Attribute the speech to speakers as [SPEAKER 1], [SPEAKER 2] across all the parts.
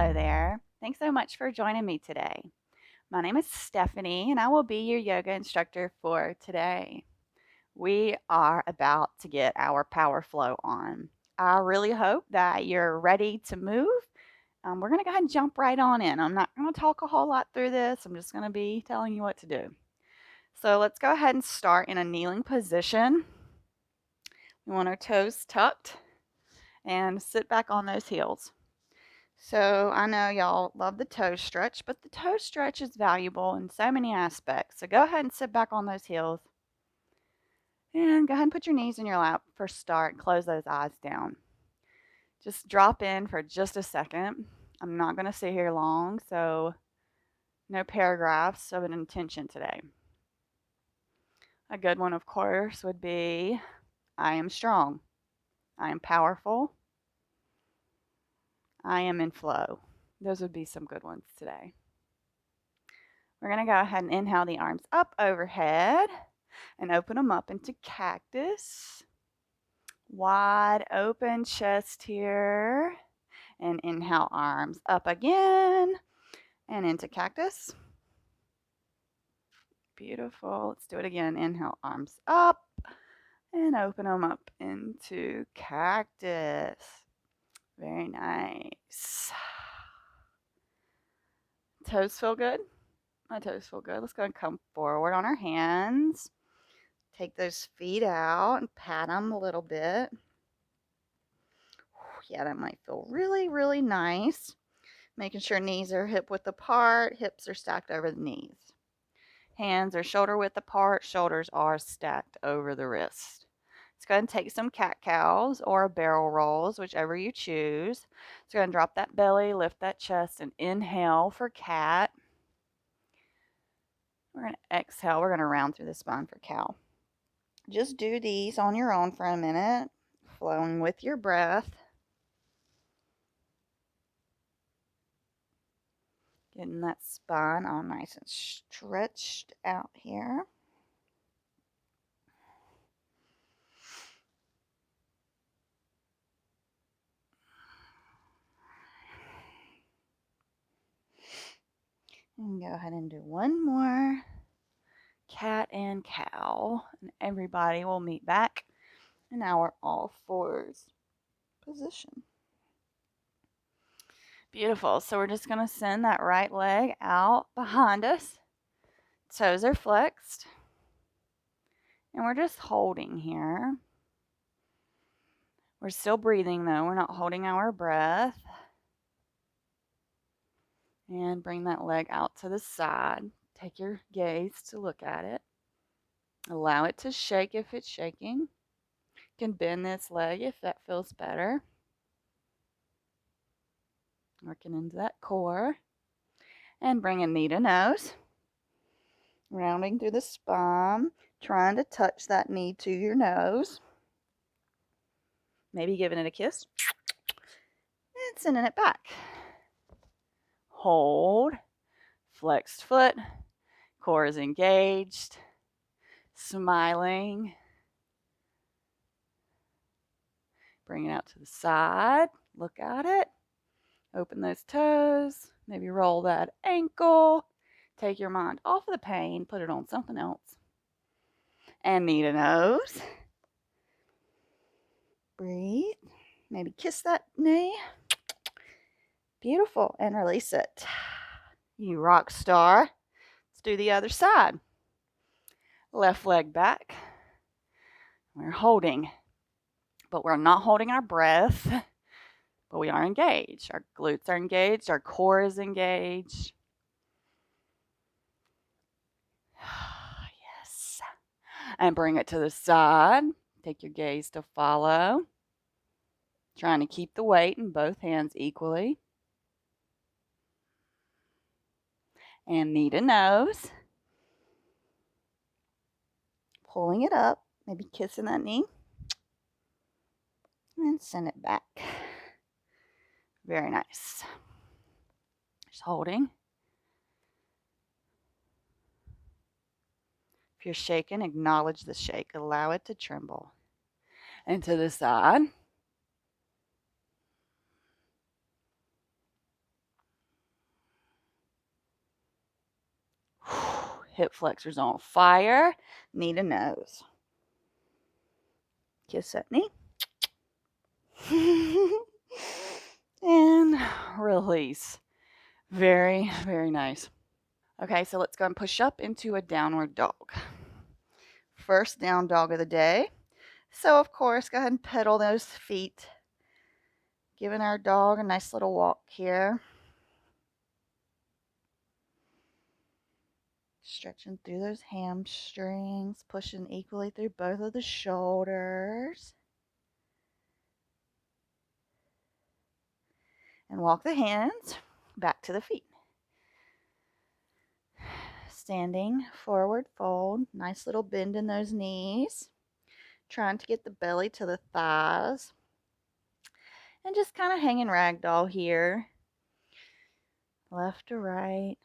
[SPEAKER 1] Hello there. Thanks so much for joining me today. My name is Stephanie, and I will be your yoga instructor for today. We are about to get our power flow on. I really hope that you're ready to move. We're going to go ahead and jump right on in. I'm not going to talk a whole lot through this. I'm just going to be telling you what to do. So let's go ahead and start in a kneeling position. We want our toes tucked and sit back on those heels. So I know y'all love the toe stretch, but the toe stretch is valuable in so many aspects. So go ahead and sit back on those heels. And go ahead and put your knees in your lap for start. Close those eyes down. Just drop in for just a second. I'm not going to sit here long, so no paragraphs of an intention today. A good one, of course, would be I am strong. I am powerful. I am in flow. Those would be some good ones today. We're going to go ahead and inhale the arms up overhead and open them up into cactus. Wide open chest here. And inhale, arms up again and into cactus. Beautiful. Let's do it again. Inhale, arms up and open them up into cactus. Very nice. Toes feel good? My toes feel good. Let's go and come forward on our hands. Take those feet out and pat them a little bit. Yeah, that might feel really, really nice. Making sure knees are hip width apart, hips are stacked over the knees. Hands are shoulder width apart, shoulders are stacked over the wrist. Let's go ahead and take some cat-cows or barrel rolls, whichever you choose. So go ahead and drop that belly, lift that chest, and inhale for cat. We're going to exhale. We're going to round through the spine for cow. Just do these on your own for a minute, flowing with your breath. Getting that spine all nice and stretched out here. And go ahead and do one more cat and cow. And everybody will meet back in our all fours position. Beautiful. So we're just going to send that right leg out behind us. Toes are flexed. And we're just holding here. We're still breathing though. We're not holding our breath. And bring that leg out to the side. Take your gaze to look at it. Allow it to shake if it's shaking. You can bend this leg if that feels better. Working into that core. And bring a knee to nose. Rounding through the spine. Trying to touch that knee to your nose. Maybe giving it a kiss. And sending it back. Hold. Flexed foot. Core is engaged. Smiling. Bring it out to the side. Look at it. Open those toes. Maybe roll that ankle. Take your mind off of the pain. Put it on something else. And knee to nose. Breathe. Maybe kiss that knee. Beautiful. And release it. You rock star. Let's do the other side. Left leg back. We're holding. But we're not holding our breath. But we are engaged. Our glutes are engaged. Our core is engaged. Yes. And bring it to the side. Take your gaze to follow. Trying to keep the weight in both hands equally. And knee to nose. Pulling it up. Maybe kissing that knee. And send it back. Very nice. Just holding. If you're shaking, acknowledge the shake. Allow it to tremble. And to the side. Hip flexors on fire. Knee to nose. Kiss that knee. And release. Very, very nice. Okay, so let's go and push up into a downward dog. First down dog of the day. So, of course, go ahead and pedal those feet. Giving our dog a nice little walk here. Stretching through those hamstrings, pushing equally through both of the shoulders. And walk the hands back to the feet. Standing forward fold, nice little bend in those knees. Trying to get the belly to the thighs. And just kind of hanging ragdoll here. Left to right.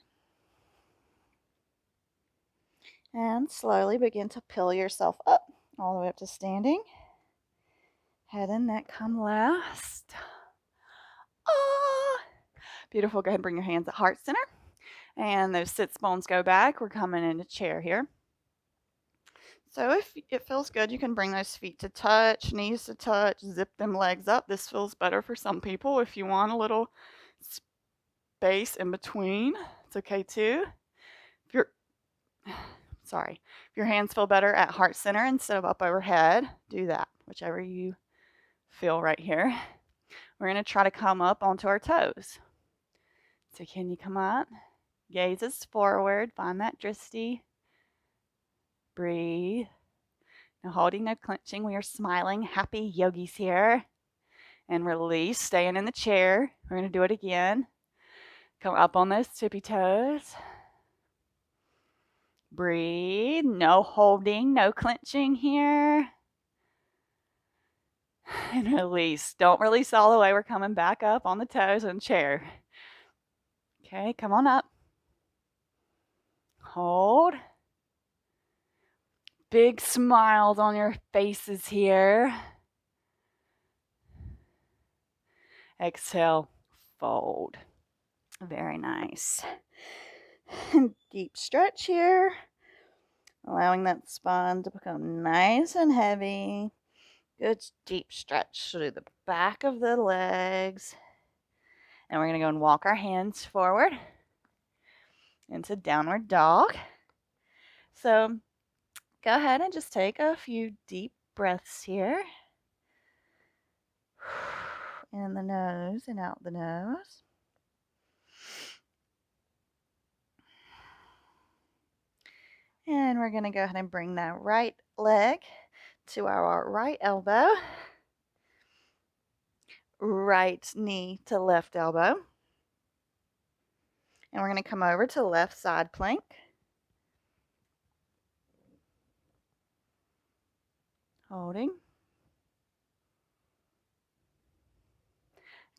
[SPEAKER 1] And slowly begin to peel yourself up all the way up to standing. Head and neck come last. Ah, beautiful. Go ahead and bring your hands at heart center. And those sits bones go back. We're coming into chair here. So if it feels good, you can bring those feet to touch, knees to touch, zip them legs up. This feels better for some people. If you want a little space in between, it's okay too. If your hands feel better at heart center instead of up overhead, do that, whichever you feel right here. We're going to try to come up onto our toes. So can you come up? Gazes forward, find that drishti. Breathe. Now holding, no clenching, we are smiling, happy yogis here. And release, staying in the chair. We're going to do it again. Come up on those tippy toes. Breathe, no holding, no clenching here. And release. Don't release all the way. We're coming back up on the toes and chair. Okay, come on up. Hold. Big smiles on your faces here. Exhale, fold. Very nice. Deep stretch here. Allowing that spine to become nice and heavy. Good deep stretch through the back of the legs. And we're going to go and walk our hands forward into downward dog. So go ahead and just take a few deep breaths here. In the nose and out the nose. And we're going to go ahead and bring that right leg to our right elbow. Right knee to left elbow. And we're going to come over to left side plank. Holding.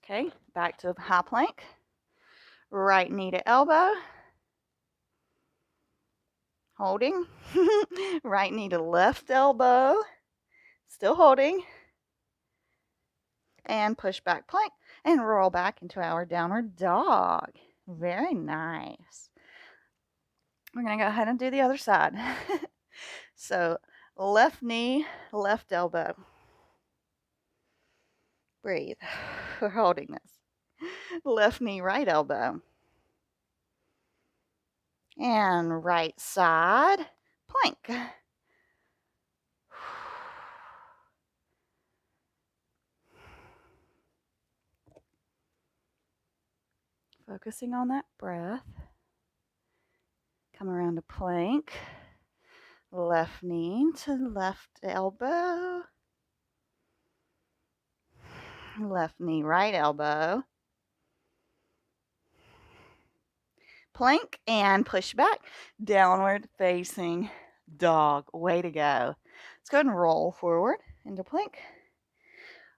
[SPEAKER 1] Okay, back to high plank. Right knee to elbow. Holding. Right knee to left elbow. Still holding. And push back plank and roll back into our downward dog. Very nice. We're going to go ahead and do the other side. So left knee, left elbow. Breathe. We're holding this. Left knee, right elbow. And right side, plank. Focusing on that breath. Come around to plank. Left knee to left elbow. Left knee, right elbow. Plank and push back. Downward facing dog. Way to go. Let's go ahead and roll forward into plank.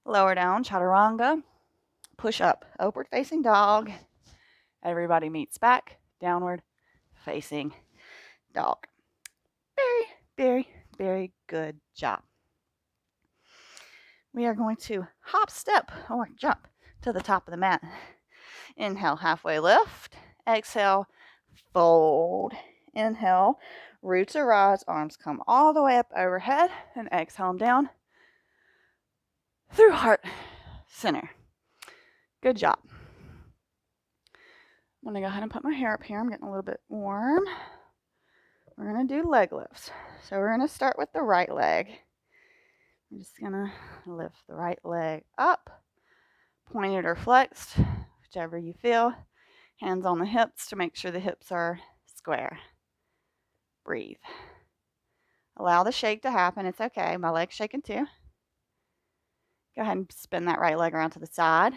[SPEAKER 1] Lower down, chaturanga. Push up, upward facing dog. Everybody meets back, downward facing dog. Very, very, very good job. We are going to hop, step, or jump to the top of the mat. Inhale, halfway lift. Exhale, fold. Inhale, roots arise, arms come all the way up overhead, and exhale them down through heart center. Good job. I'm going to go ahead and put my hair up here. I'm getting a little bit warm. We're going to do leg lifts. So we're going to start with the right leg. I'm just going to lift the right leg up, pointed or flexed, whichever you feel. Hands on the hips to make sure the hips are square. Breathe. Allow the shake to happen. It's okay. My leg's shaking too. Go ahead and spin that right leg around to the side.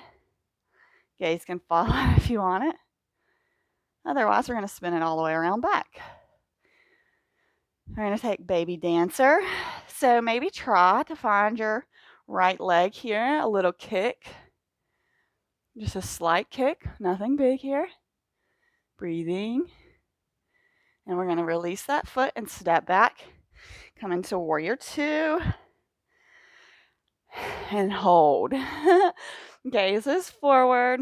[SPEAKER 1] Gaze can follow if you want it. Otherwise, we're going to spin it all the way around back. We're going to take baby dancer. So maybe try to find your right leg here. A little kick. Just a slight kick. Nothing big here. Breathing. And we're going to release that foot and step back. Come into warrior two. And hold. Gazes forward.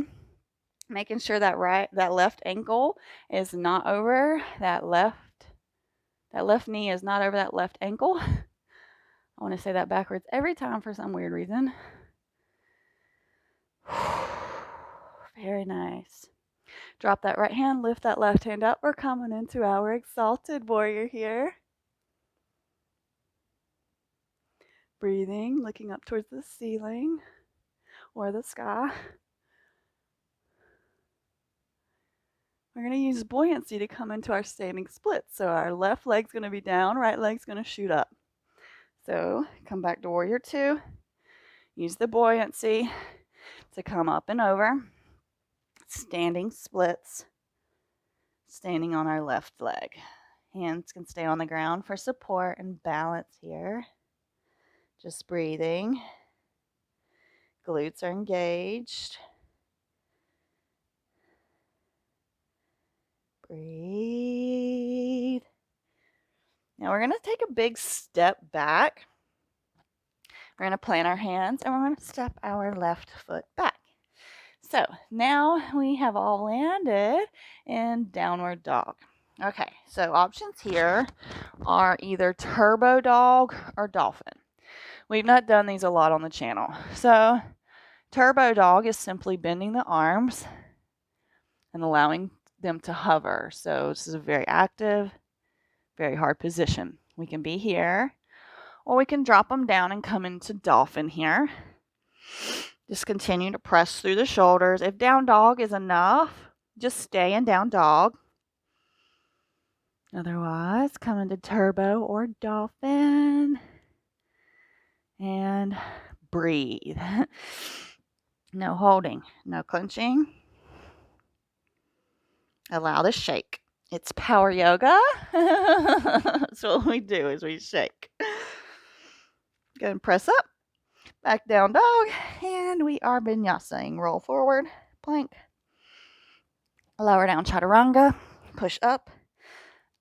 [SPEAKER 1] Making sure that left ankle is not over that left knee is not over that left ankle. I want to say that backwards every time for some weird reason. Very nice. Drop that right hand, lift that left hand up. We're coming into our exalted warrior here. Breathing, looking up towards the ceiling or the sky. We're going to use buoyancy to come into our standing split. So our left leg's going to be down, right leg's going to shoot up. So come back to warrior two. Use the buoyancy to come up and over. Standing splits. Standing on our left leg. Hands can stay on the ground for support and balance here. Just breathing. Glutes are engaged. Breathe. Now we're going to take a big step back. We're going to plant our hands and we're going to step our left foot back. So now we have all landed in downward dog. Okay, so options here are either turbo dog or dolphin. We've not done these a lot on the channel. So turbo dog is simply bending the arms and allowing them to hover. So this is a very active, very hard position. We can be here, or we can drop them down and come into dolphin here. Just continue to press through the shoulders. If down dog is enough, just stay in down dog. Otherwise, come into turbo or dolphin. And breathe. No holding, no clenching. Allow the shake. It's power yoga. That's what we do is we shake. Go and press up. Back down dog. And we are vinyasing. Roll forward. Plank. Lower down chaturanga. Push up.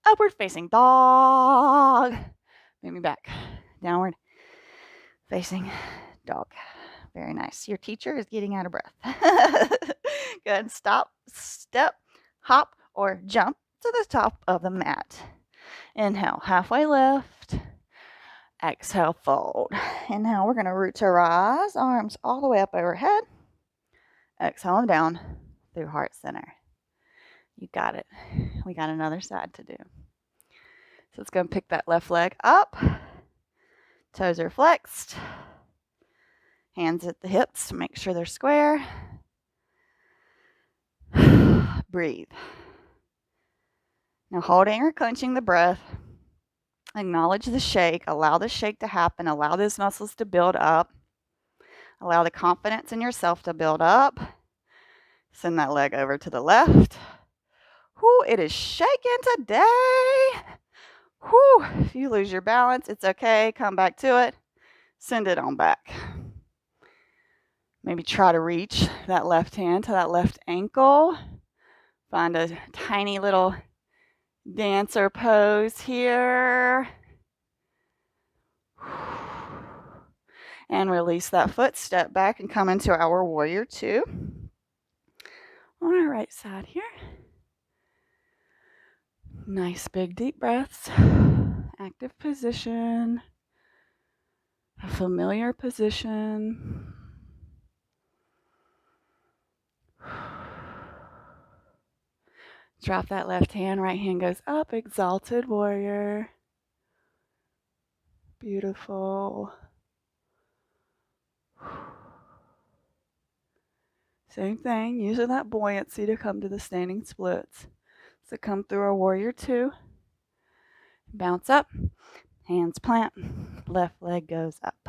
[SPEAKER 1] Upward facing dog. Moving back. Downward facing dog. Very nice. Your teacher is getting out of breath. Go ahead and stop, step, hop, or jump to the top of the mat. Inhale, halfway lift. Exhale, fold. Inhale, we're going to root to rise. Arms all the way up overhead. Exhale them down through heart center. You got it. We got another side to do. So let's go and pick that left leg up. Toes are flexed. Hands at the hips to make sure they're square. Breathe. Now holding or clenching the breath. Acknowledge the shake. Allow the shake to happen. Allow those muscles to build up. Allow the confidence in yourself to build up. Send that leg over to the left. Whew, it is shaking today. Whew, if you lose your balance, it's okay. Come back to it. Send it on back. Maybe try to reach that left hand to that left ankle. Find a tiny little dancer pose here. And release that foot. Step back and come into our warrior two. On our right side here. Nice big deep breaths. Active position. A familiar position. Drop that left hand, right hand goes up, exalted warrior. Beautiful. Same thing, using that buoyancy to come to the standing splits. So come through our warrior 2. Bounce up, hands plant, left leg goes up.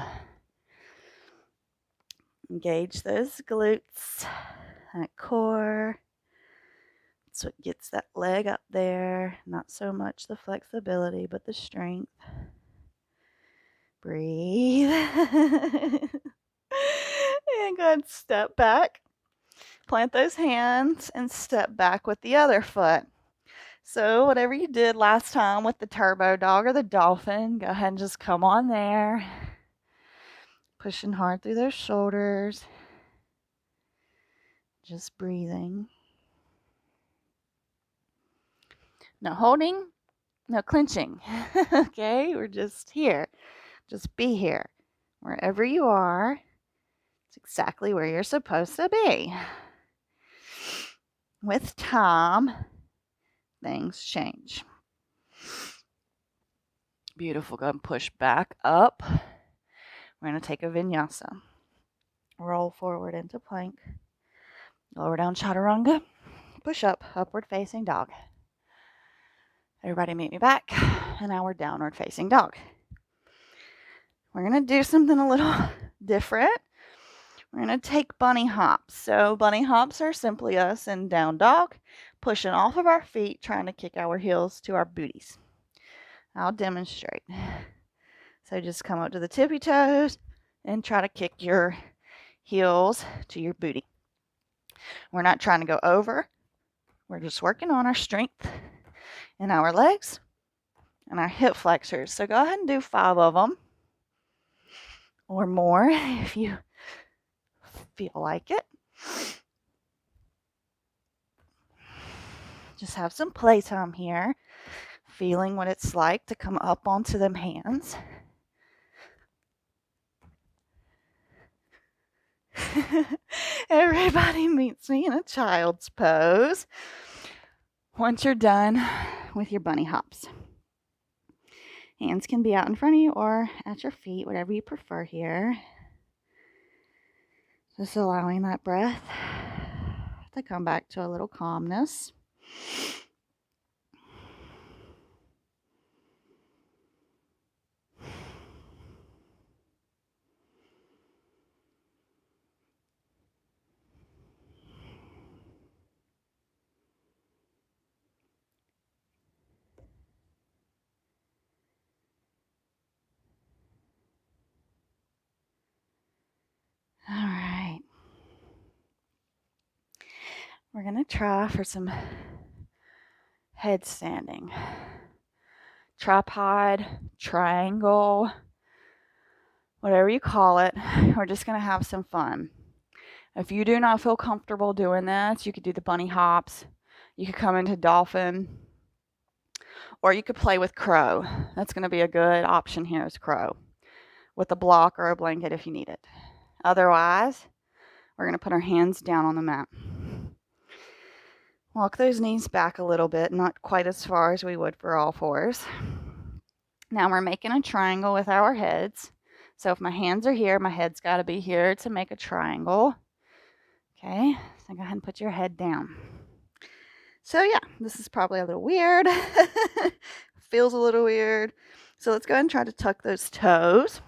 [SPEAKER 1] Engage those glutes, that core. That's what gets that leg up there. Not so much the flexibility, but the strength. Breathe. And go ahead and step back. Plant those hands and step back with the other foot. So whatever you did last time with the turbo dog or the dolphin, go ahead and just come on there. Pushing hard through those shoulders. Just breathing. No holding, no clenching. Okay, we're just here. Just be here. Wherever you are, it's exactly where you're supposed to be. With time, things change. Beautiful. Go ahead and push back up. We're going to take a vinyasa. Roll forward into plank. Lower down chaturanga. Push up, upward facing dog. Everybody meet me back. And now we're downward facing dog. We're going to do something a little different. We're going to take bunny hops. So bunny hops are simply us in down dog, pushing off of our feet, trying to kick our heels to our booties. I'll demonstrate. So just come up to the tippy toes and try to kick your heels to your booty. We're not trying to go over. We're just working on our strength in our legs and our hip flexors. So go ahead and do 5 of them or more if you feel like it. Just have some playtime here, feeling what it's like to come up onto them hands. Everybody meets me in a child's pose once you're done with your bunny hops. Hands can be out in front of you or at your feet, whatever you prefer here. Just allowing that breath to come back to a little calmness. All right. We're going to try for some head standing. Tripod, triangle, whatever you call it. We're just going to have some fun. If you do not feel comfortable doing this, you could do the bunny hops. You could come into dolphin. Or you could play with crow. That's going to be a good option here is crow. With a block or a blanket if you need it. Otherwise, we're going to put our hands down on the mat. Walk those knees back a little bit, not quite as far as we would for all fours. Now we're making a triangle with our heads. So if my hands are here, my head's got to be here to make a triangle. Okay, so go ahead and put your head down. So yeah, this is probably a little weird. Feels a little weird. So let's go ahead and try to tuck those toes.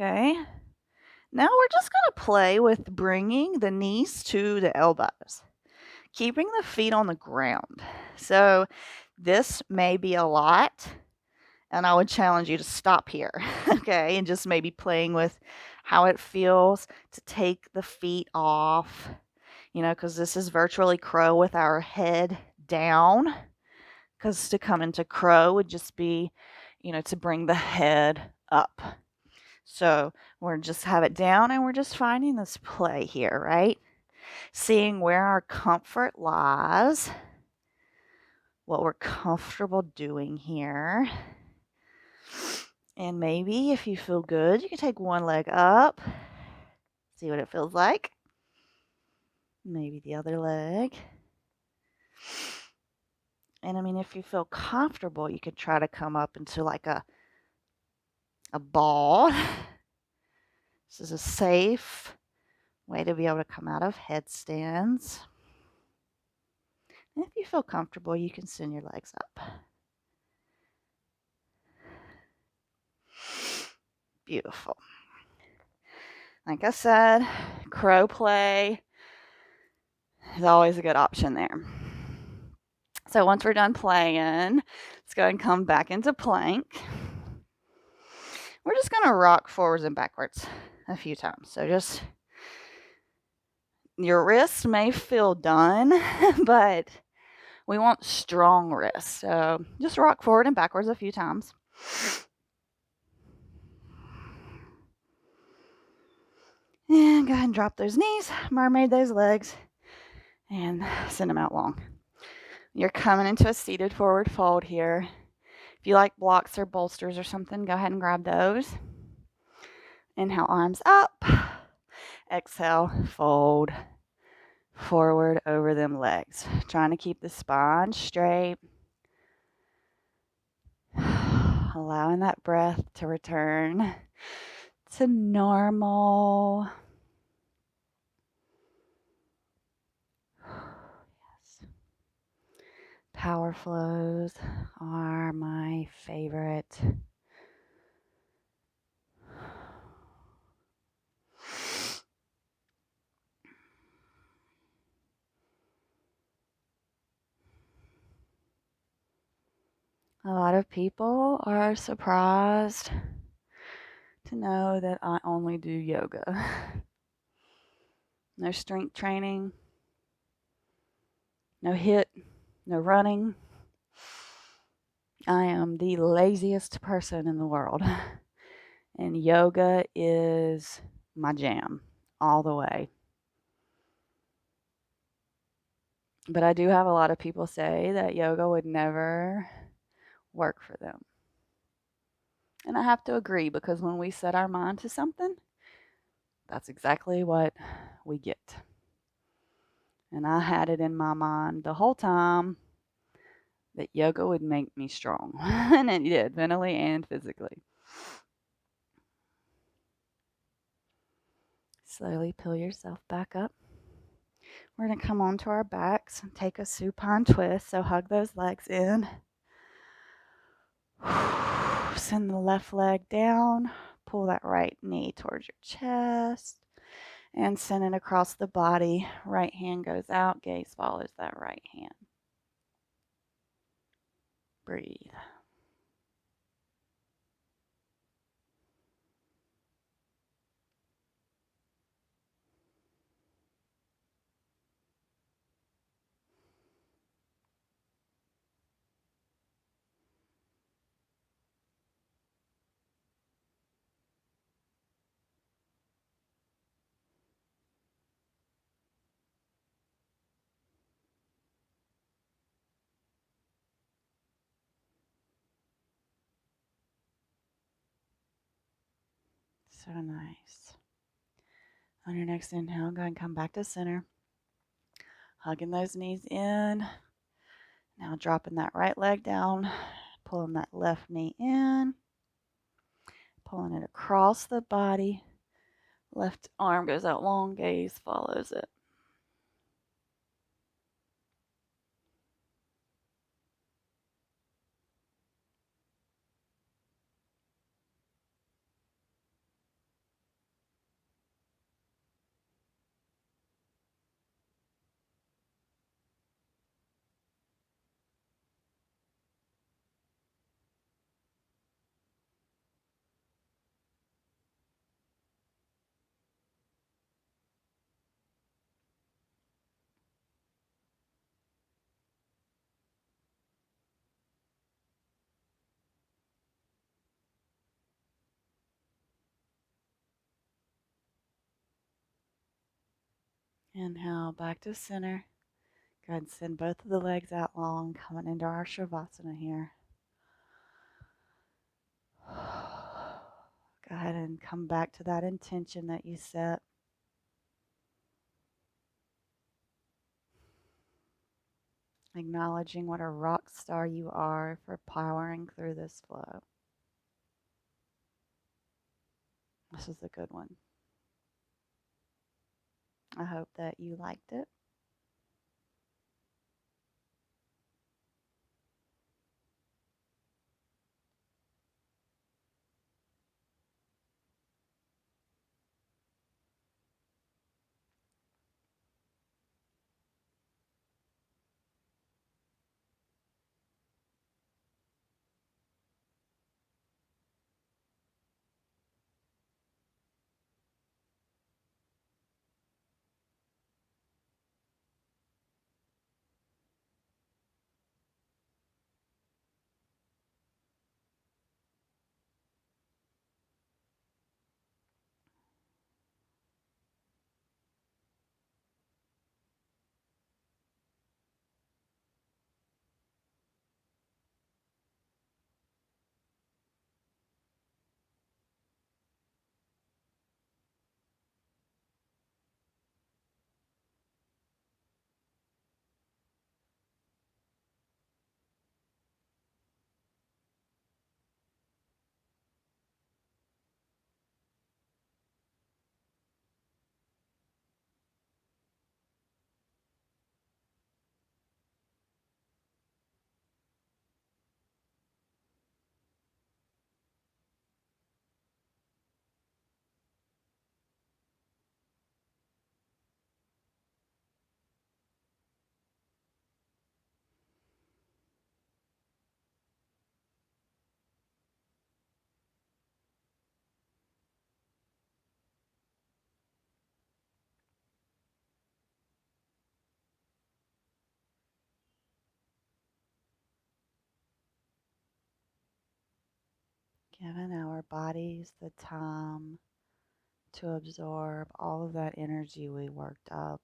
[SPEAKER 1] Okay. Now we're just going to play with bringing the knees to the elbows, keeping the feet on the ground. So this may be a lot, and I would challenge you to stop here, okay, and just maybe playing with how it feels to take the feet off, because this is virtually crow with our head down, because to come into crow would just be, to bring the head up. So we're just have it down and we're just finding this play here, right? Seeing where our comfort lies. what we're comfortable doing here. And maybe if you feel good, you can take one leg up, see what it feels like. Maybe the other leg. And I mean, if you feel comfortable, you could try to come up into like a ball. This is a safe way to be able to come out of headstands. And if you feel comfortable, you can send your legs up. Beautiful. Like I said, crow play is always a good option there. So once we're done playing, let's go ahead and come back into plank. We're just going to rock forwards and backwards a few times. So just your wrists may feel done, but we want strong wrists. So just rock forward and backwards a few times. And go ahead and drop those knees, mermaid those legs, and send them out long. You're coming into a seated forward fold here. If you like blocks or bolsters or something, go ahead and grab those. Inhale, arms up. Exhale, fold forward over them legs. Trying to keep the spine straight. Allowing that breath to return to normal. Yes. Power flows are my favorite. A lot of people are surprised to know that I only do yoga. No strength training, no HIIT, no running. I am the laziest person in the world. And yoga is my jam all the way. But I do have a lot of people say that yoga would never work for them. And I have to agree, because when we set our mind to something, that's exactly what we get. And I had it in my mind the whole time that yoga would make me strong. And it did, mentally and physically. Slowly pull yourself back up. We're going to come onto our backs and take a supine twist. So hug those legs in. Send the left leg down. Pull that right knee towards your chest. And send it across the body. Right hand goes out. Gaze follows that right hand. Breathe. So nice. On your next inhale, go ahead and come back to center. Hugging those knees in. Now dropping that right leg down. Pulling that left knee in. Pulling it across the body. Left arm goes out long. Gaze follows it. Inhale back to center. Go ahead and send both of the legs out long, coming into our Shavasana here. Go ahead and come back to that intention that you set. Acknowledging what a rock star you are for powering through this flow. This is a good one. I hope that you liked it. Giving our bodies the time to absorb all of that energy we worked up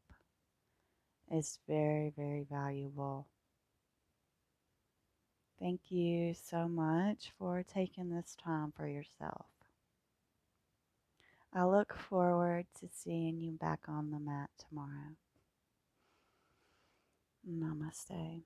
[SPEAKER 1] is very, very valuable. Thank you so much for taking this time for yourself. I look forward to seeing you back on the mat tomorrow. Namaste.